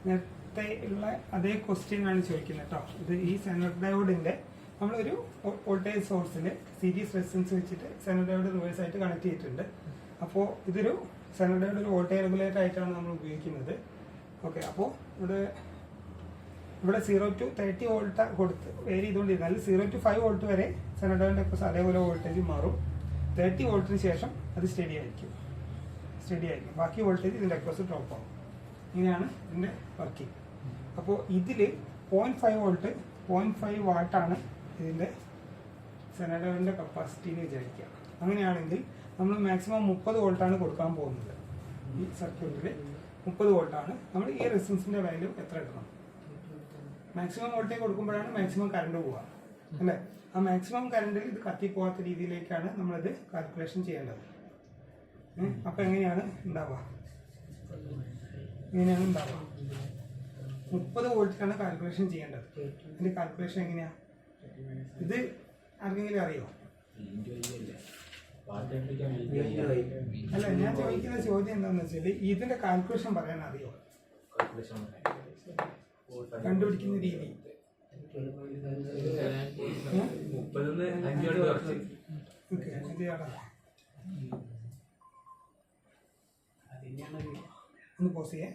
നേരത്തെ ഉള്ള അതേ ക്വസ്റ്റ്യൻ ആണ് ചോദിക്കുന്നത് കേട്ടോ. ഇത് ഈ സെനർ ഡയോഡിന്റെ നമ്മളൊരു വോൾട്ടേജ് സോഴ്സിൽ സീരീസ് റെസിസ്റ്റൻസ് വെച്ചിട്ട് സെനർ ഡയോഡ് റിവേഴ്സ് ആയിട്ട് കണക്ട് ചെയ്തിട്ടുണ്ട്. അപ്പോൾ ഇതൊരു സെനർ ഡയോഡ് ഒരു വോൾട്ടേജ് റെഗുലേറ്റർ ആയിട്ടാണ് നമ്മൾ ഉപയോഗിക്കുന്നത്. ഓക്കെ, അപ്പോൾ ഇവിടെ 0 to 30 വോൾട്ട് കൊടുത്ത് വേരി ചെയ്തുകൊണ്ടിരുന്നാൽ 0 to 5 വോൾട്ട് വരെ സെനർ ഡയോഡിന്റെ അതേപോലെ വോൾട്ടേജ് മാറും. 30 വോൾട്ടിന് ശേഷം അത് സ്റ്റഡി ആയിരിക്കും. ബാക്കി വോൾട്ടേജ് ഇതിൻ്റെ അക്രോസ് ഡ്രോപ്പ് ആവും. ഇങ്ങനെയാണ് ഇതിൻ്റെ വർക്കിംഗ്. അപ്പോൾ ഇതിൽ 0.5 വോൾട്ട് 0.5 വാട്ടാണ് ഇതിൻ്റെ സെനർ ഡയോഡിൻ്റെ കപ്പാസിറ്റി എന്ന് വിചാരിക്കുക. അങ്ങനെയാണെങ്കിൽ നമ്മൾ മാക്സിമം 30 വോൾട്ടാണ് കൊടുക്കാൻ പോകുന്നത്. ഈ സർക്യൂട്ടിൽ 30 വോൾട്ടാണ്. നമ്മൾ ഈ റെസിസ്റ്റൻസിൻ്റെ വാല്യൂ എത്ര ഇടണം? മാക്സിമം വോൾട്ടേജ് കൊടുക്കുമ്പോഴാണ് മാക്സിമം കറണ്ട് പോവുക അല്ലേ? ആ മാക്സിമം കറണ്ടിൽ ഇത് കത്തിപ്പോകാത്ത രീതിയിലേക്കാണ് നമ്മളിത് കാൽക്കുലേഷൻ ചെയ്യേണ്ടത്. അപ്പം എങ്ങനെയാണ് ഉണ്ടാവുക? 30 വോൾട്ടിലാണ് കാൽക്കുലേഷൻ ചെയ്യേണ്ടത്. ഇതിന്റെ കാൽക്കുലേഷൻ എങ്ങനെയാ? ഇത് ആർക്കെങ്കിലും അറിയോ? അല്ല, ഞാൻ ചോദിക്കുന്ന ചോദ്യം എന്താണെന്ന് വെച്ചാൽ ഇതിന്റെ കാൽക്കുലേഷൻ പറയാൻ അറിയോ? കണ്ടുപിടിക്കുന്ന രീതി ഒന്ന് പോസ് ചെയ്യേ.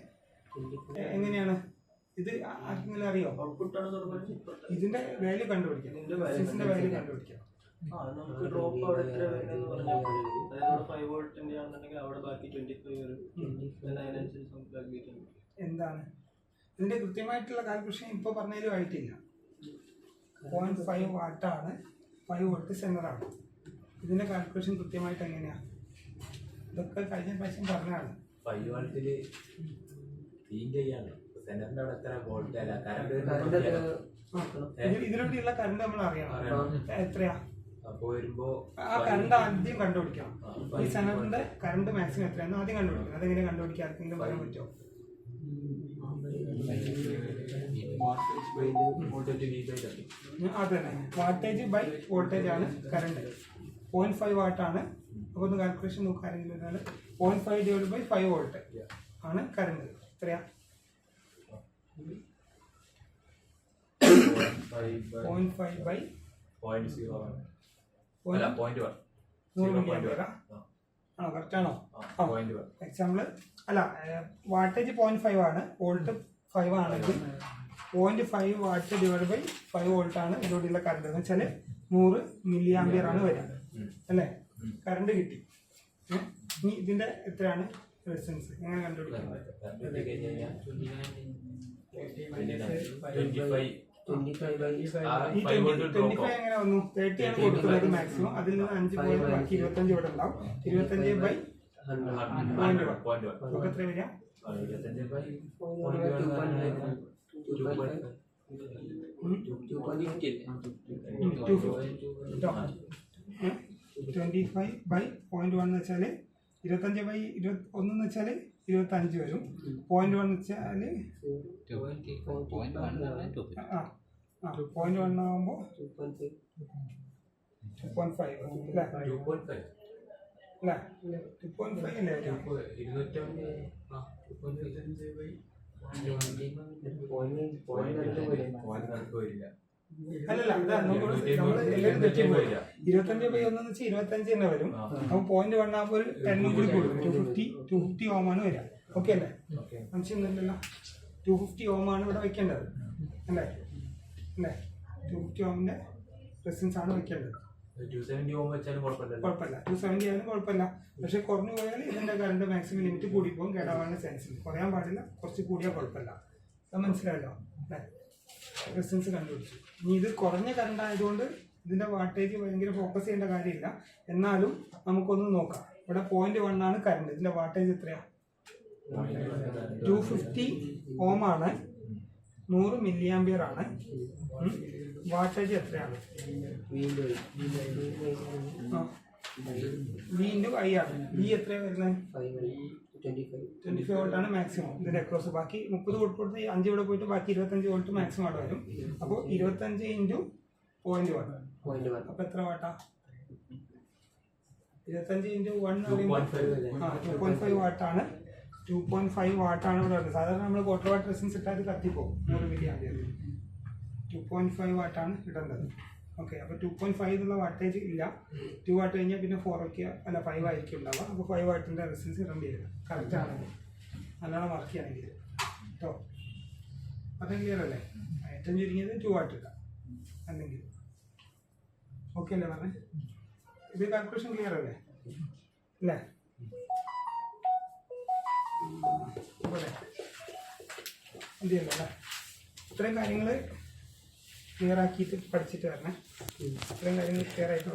എങ്ങനെയാണ് ഇത് ആർക്കെങ്കിലും അറിയോ? ഇതിന്റെ വാല്യൂ കണ്ടുപിടിക്കാം. ഇതിന്റെ വാല്യൂ കണ്ടുപിടിക്കാം. നമുക്ക് ഡ്രോപ്പ് അവിടെ എത്ര വരുന്നത് പറഞ്ഞാൽ അതായത് 5 വോൾട്ടിന്റെ ആണെന്നുണ്ടെങ്കിൽ അവിടെ ബാക്കി 25 വരും. അതിനനുസരിച്ച് എന്താണ് ഇതിന്റെ കൃത്യമായിട്ടുള്ള കാൽക്കുലേഷൻ ഇപ്പോൾ പറഞ്ഞാലും ആയിട്ടില്ല. 0.5 വാട്ടാണ്, 5 വോൾട്ട് സെനറാണ്. ഇതിന്റെ കാൽക്കുലേഷൻ കൃത്യമായിട്ട് എങ്ങനെയാണ്? ഇതൊക്കെ കഴിഞ്ഞ പ്രാവശ്യം പറഞ്ഞാണ്. 5 വോൾട്ടില് സെനറിന്റെ അവിടെ എത്ര വോൾട്ട് അല്ല ഇതിലൂടെയുള്ള കറണ്ട് നമ്മൾ അറിയണം എത്രയാ. അപ്പൊ വരുമ്പോ ആ കറണ്ട് ആദ്യം കണ്ടുപിടിക്കണം. ഈ സെനറിന്റെ കറണ്ട് മാക്സിമം എത്രയാണെന്ന് ആദ്യം കണ്ടുപിടിക്കണം. അതെങ്ങനെ കണ്ടുപിടിക്കാൻ ആർക്കെങ്കിലും പറയാൻ പറ്റുമോ? അതന്നെ, വാട്ടേജ് ബൈ വോൾട്ടേജ് ആണ് കറണ്ട്. 0.5 വാട്ടാണ്. അപ്പോൾ ഒന്ന് കാൽക്കുലേഷൻ നോക്കാനെങ്കിലും 0.5 ഡിവൈഡ് ബൈ 5 വോൾട്ട് ആണ് കറണ്ട്. എത്രയാ? 0.5 ബൈ 0.1 ആണോ? കറക്റ്റ് ആണോ? എക്സാമ്പിൾ അല്ല, വാട്ടേജ് 0.5 ആണ്, വോൾട്ട് 5 ആണെങ്കിൽ 0.5 വാട്ട് ഡിവൈഡ് ബൈ 5 വോൾട്ട് ആണ് ഇതിലൂടെയുള്ള കറണ്ട് എന്ന് വെച്ചാൽ 100 മില്ലി ആംപിയർ ആണ് വരിക അല്ലേ? കറണ്ട് കിട്ടി. ഇനി ഇതിന്റെ എത്രയാണ് റെസിസ്റ്റൻസ്? എങ്ങനെ കണ്ടുപിടിക്കുന്നത്? 25 എങ്ങനെ വന്നു? 30 ആണ് കൊടുക്കുന്നത് മാക്സിമം. അതിൽ നിന്ന് 5 പോയി ബാക്കി 25 ഇവിടെ ഉണ്ടാവും. 25 ബൈ 0.1 നമുക്ക് എത്ര വരിക? 25 ബൈ 0.1 എന്ന് വെച്ചാൽ 25 ബൈ 21 എന്ന് വെച്ചാൽ 25 വരും. 0.1 എന്ന് വെച്ചാൽ 0.1 ആകുമ്പോൾ 2.5 അല്ലേ? 2.5 അല്ലേ? 2.5 അല്ലേ? അല്ലല്ല, 25 ബൈ 1 വെച്ചാൽ 25 തന്നെ വരും. അപ്പോൾ 0.1 ആകുമ്പോൾ 10 കൂടി കൂടും. 250 ഓമാണ് വരിക. ഓക്കെ അല്ലേ? മനസ്സിലല്ലോ, 250 ഓമാണ് ഇവിടെ വെക്കേണ്ടത് അല്ലേ? 250 ഓമിന്റെ റെസിസ്റ്റൻസ് ആണ് വെക്കേണ്ടത്. 270 ഓം വെച്ചാലും കുഴപ്പമില്ല. 270 ആയാലും കുഴപ്പമില്ല. പക്ഷെ കുറഞ്ഞു പോയാൽ ഇതിന്റെ കറണ്ട് മാക്സിമം ലിമിറ്റ് കൂടിപ്പോകും. കേടാവാനുള്ള ചാൻസ് ഉണ്ട്. കുറയാൻ പാടില്ല, കുറച്ച് കൂടിയാൽ കുഴപ്പമില്ല. അത് മനസ്സിലായല്ലോ അല്ലേ? റെസിസ്റ്റൻസ് കണ്ടുപിടിച്ചു. ഇനി ഇത് കുറഞ്ഞ കറണ്ട് ആയതുകൊണ്ട് ഇതിന്റെ വാട്ടേജ് ഭയങ്കര ഫോക്കസ് ചെയ്യേണ്ട കാര്യമില്ല. എന്നാലും നമുക്കൊന്ന് നോക്കാം. ഇവിടെ 0.1 ആണ് കറണ്ട്. ഇതിന്റെ വാട്ടേജ് എത്രയാ? 250 ഓം ആണ്, 100 മില്ലി ആംപിയർ ആണ്. വാട്ടേജ് എത്രയാണ്? വി ഇൻറ്റു ഐ ആണ്. വി എത്രയാണ് വരുന്നത്? 25 വോൾട്ട് ആണ് മാക്സിമം ഇതിന്റെ അക്രോസ്. ബാക്കി 30 വോൾട്ട് കൊടുത്ത് 5 ഇവിടെ പോയിട്ട് ബാക്കി 25 വോൾട്ട് മാക്സിമം അവിടെ വരും. അപ്പോൾ 25 ഇൻറ്റു 0.1 അപ്പോൾ എത്ര വാട്ടാ? 25 ഇൻറ്റു 1 2.5 വാട്ടാണ് 2.5 വാട്ടാണ് ഇവിടെ വരുന്നത്. സാധാരണ നമ്മൾ ക്വാർട്ടർ വാട്ട് റെസിസ്റ്റൻസ് ഇട്ടാൽ അത് കത്തിപ്പോകും 100 മില്ലി ആംപിയർ. 2.5 വാട്ടാണ് ഇടേണ്ടത്. ഓക്കെ, അപ്പോൾ 2.5 എന്നുള്ള വാട്ടേജ് ഇല്ല. 2 വാട്ട് കഴിഞ്ഞാൽ പിന്നെ 4 ഒക്കെ അല്ല 5 ആയിരിക്കും ഉണ്ടാവുക. അപ്പോൾ 5 വാട്ടിൻ്റെ റെസിസ്റ്റൻസ് ഇടേണ്ടി വരും. കറക്റ്റ് ആണെങ്കിൽ നല്ലോണം വർക്ക് ചെയ്യണമെങ്കിൽ കേട്ടോ. അപ്പം ക്ലിയർ അല്ലേ? ഏറ്റവും ചുരുങ്ങിയത് 2 വാട്ട് ഇടാം അല്ലെങ്കിൽ. ഓക്കെ അല്ലേ പറഞ്ഞേ? ഇത് കാൽക്കുലേഷൻ ക്ലിയർ അല്ലേ? അല്ലേ? എന്ത് ചെയ്യല്ലോ അല്ലേ? ഇത്രയും കാര്യങ്ങൾ ക്ലിയർ ആക്കിയിട്ട് പഠിച്ചിട്ട് വരണേ. ഇത്രയും കാര്യങ്ങൾ ക്ലിയർ ആയിട്ട്